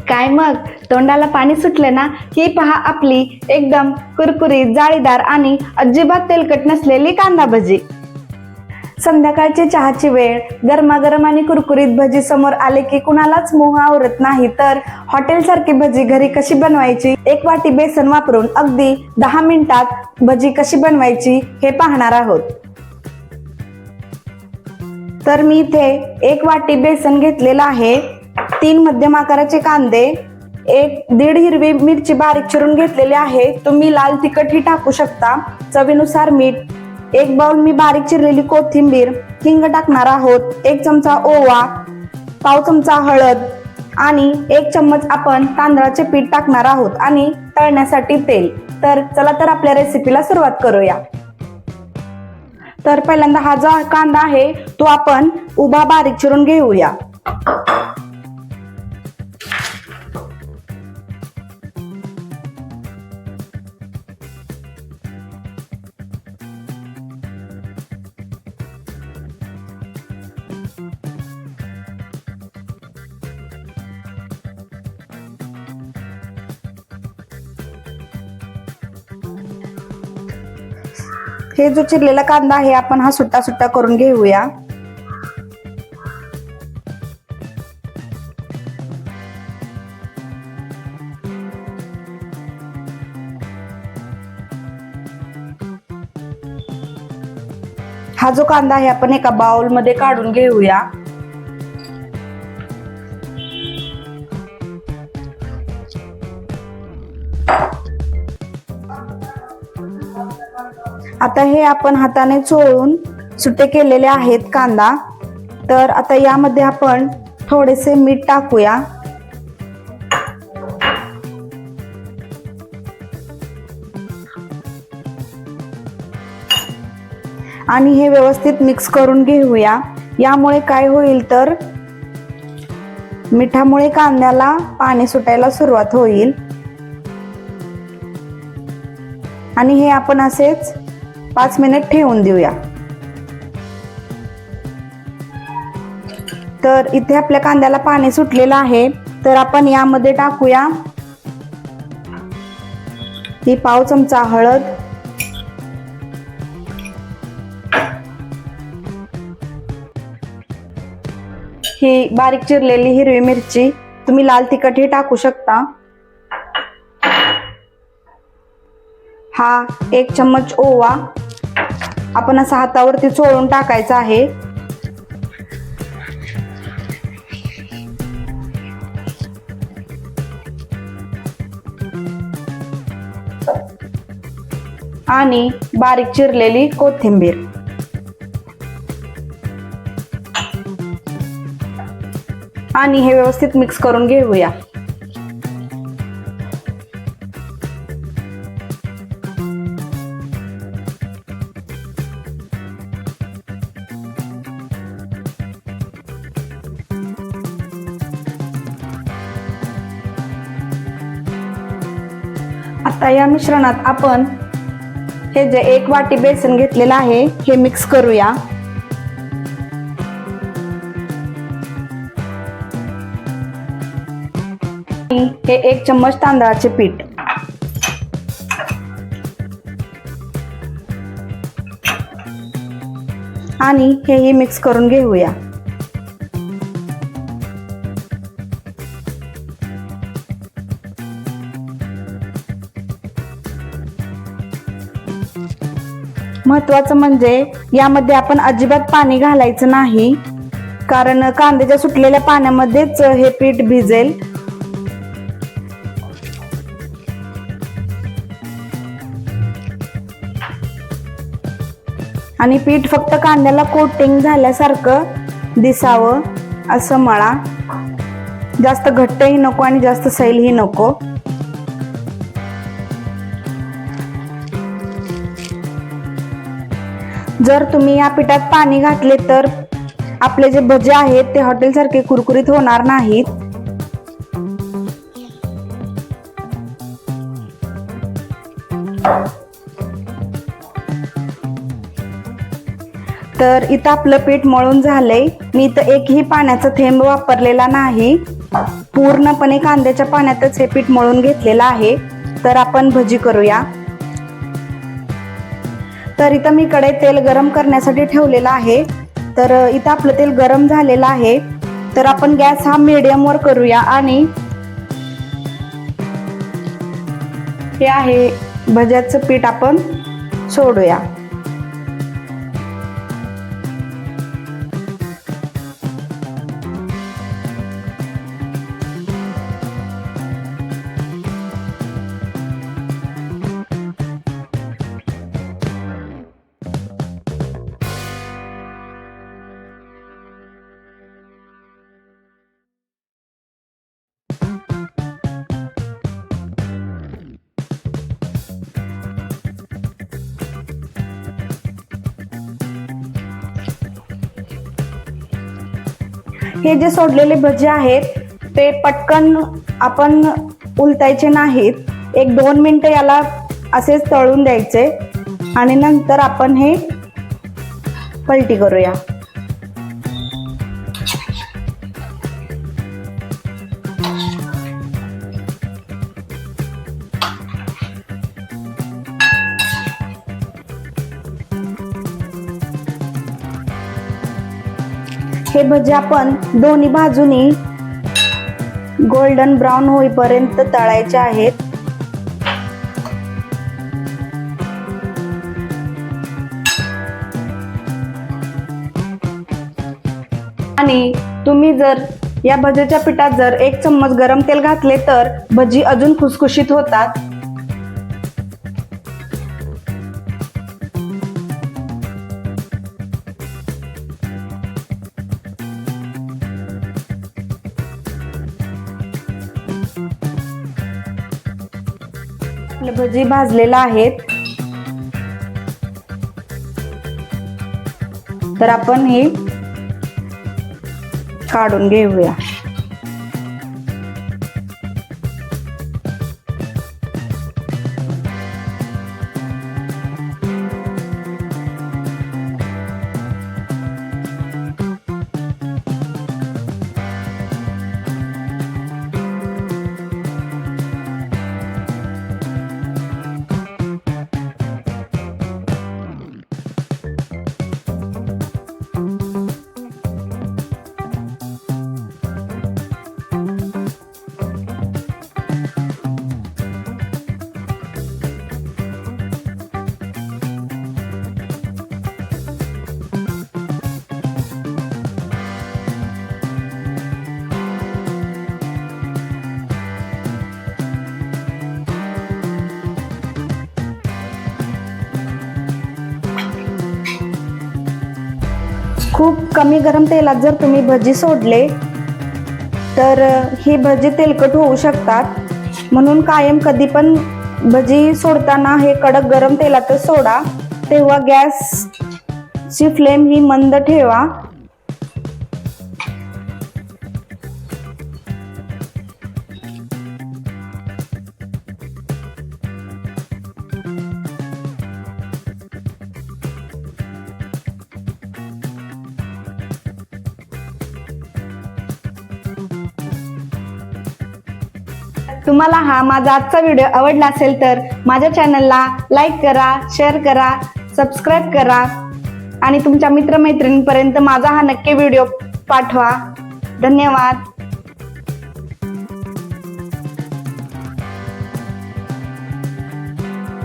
काय मग तोंडाला पाणी सुटलं ना? ही पहा आपली एकदम कुरकुरीत, जाळीदार आणि अजिबात तेलकट नसलेली कांदा भजी. संध्याकाळची चहाची वेळ, गरमागरम आणि कुरकुरीत भजी समोर आले की कुणालाच मोह आवरत नाही. तर हॉटेल सारखी भजी घरी कशी बनवायची, एक वाटी बेसन वापरून अगदी 10 मिनिटात भजी कशी बनवायची हे पाहणार आहोत. तर मी इथे 1 वाटी बेसन घेतलेलं आहे, 3 मध्यम आकाराचे कांदे, 1-1.5 हिरवी मिरची बारीक चिरून घेतलेली आहे. तुम्ही लाल तिखट ही टाकू शकता, चवीनुसार मीठ, 1 बाउल मी बारीक चिरलेली कोथिंबीर, हिंग टाकणार आहोत, 1 चमचा ओवा, पाव चमचा हळद आणि 1 चम्मच आपण तांदळाचे पीठ टाकणार आहोत आणि तळण्यासाठी तेल. तर चला तर आपल्या रेसिपीला सुरुवात करूया. तर पहिल्यांदा हा जो कांदा आहे तो आपण उभा बारीक चिरून घेऊया. हे जो चिरलेला कांदा आहे आपण हा सुट्टा सुट्टा करून घेऊया. हा जो कांदा आहे आपण एका बाउल मध्ये काढून घेऊया. आता हे आपण हाताने चोळून सुट्टे केलेले आहेत कांदा. तर आता यामध्ये आपण थोडेसे मीठ टाकूया. आणि हे व्यवस्थित मिक्स करून घेऊया. यामुळे काय होईल तर मिठामुळे कांद्याला पाणी सुटायला सुरुवात होईल आणि हे आपण असेच 5 मिनिट ठेवून देऊया. तर इथे आपल्या कांद्याला पाणी सुटलेलं आहे. तर आपण यामध्ये टाकूया ही पाव चमचा हळद, ही बारीक चिरलेली हिरवी मिरची, तुम्ही लाल तिखट ही टाकू शकता, हा 1 चम्मच ओवा आपण असा हातावरती चोळून टाकायचा आहे. आणि बारीक चिरलेली कोथिंबीर आणि हे व्यवस्थित मिक्स करून घेऊया. आता या मिश्रणात आपण हे जे 1 वाटी बेसन घेतलेलं आहे हे मिक्स करूया. हे 1 चम्मच तांदळाचे पीठ आणि हेही मिक्स करून घेऊया. महत्वाचं म्हणजे यामध्ये आपण अजिबात पाणी घालायचं नाही, कारण कांद्याच्या सुटलेल्या पाण्यामध्येच हे पीठ भिजेल. आणि पीठ फक्त कांद्याला कोटिंग झाल्यासारखं दिसावं असं मळा. जास्त घट्टही नको आणि जास्त सैलही नको. जर तुम्ही या पिठात पाणी घातले तर आपले जे भजे आहेत ते हॉटेल सारखे कुरकुरीत होणार नाहीत. तर इथं आपलं पीठ मळून झालंय. मी इथं एकही पाण्याचा थेंब वापरलेला नाही, पूर्णपणे कांद्याच्या पाण्यातच हे पीठ मळून घेतलेलं आहे. तर आपण भजी करूया. तर इथं मी कडे तेल गरम करण्यासाठी ठेवलेलं आहे. तर इथं आपलं तेल गरम झालेलं आहे. तर आपण गॅस हा मीडियम वर करूया आणि हे आहे भज्याचं पीठ आपण सोडूया. हे जे सोडलेले भजी आहेत ते पटकन आपण उलटायचे नाहीत. 1-2 मिनिटं याला असेच तळून द्यायचे आणि नंतर आपण हे पलटी करूया. हे भजी आपण दोन्ही बाजूनी गोल्डन ब्राऊन होईपर्यंत तळायचे आहेत. आणि तुम्ही जर या भजीच्या पिठात जर 1 चम्मच गरम तेल घातले तर भजी अजून खुसखुशीत होतात. भजी भाजलेला आहेत. तर आपण हे काढून घेऊया. खूप कमी गरम तेलात जर तुम्ही भजी सोडले तर ही भजी तेलकट होऊ शकतात. म्हणून कायम कधी पण भजी सोडताना हे कडक गरम तेलातच सोडा. तेव्हा गॅसची फ्लेम ही मंद ठेवा. तुम्हाला हा माझा आजचा व्हिडिओ आवडला असेल तर माझ्या चॅनलला लाईक करा, शेअर करा, सबस्क्राईब करा आणि तुमच्या मित्रमैत्रिणींपर्यंत माझा हा नक्की व्हिडिओ पाठवा. धन्यवाद.